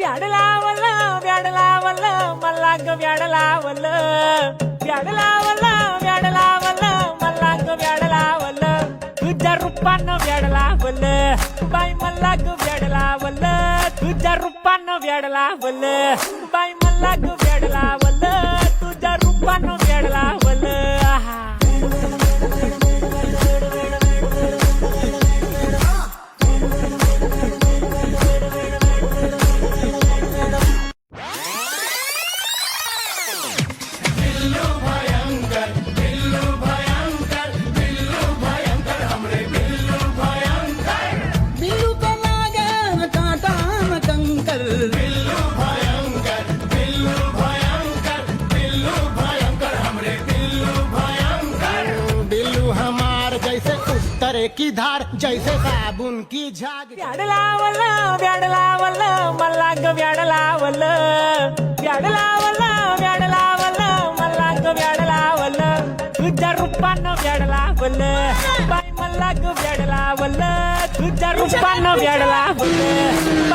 व्याडलावलं मला ग व्याडलावलं मला ग व्याडलावलं तुझ्या रूपानं व्याडलावलं बाई मला ग व्याडलावलं तुझ्या रूपानं व्याडलावलं बाई मला ग व्याडलावलं तुझ्या रूपानं व्याडलावलं आहा की धार जैसे साबुन की झाग व्याडलावलं मला ग व्याडलावलं मला ग व्याडलावलं तुझ्या रूपानं व्याडलावलं बाई मला ग व्याडलावलं तुझ्या रूपानं व्याडलावलं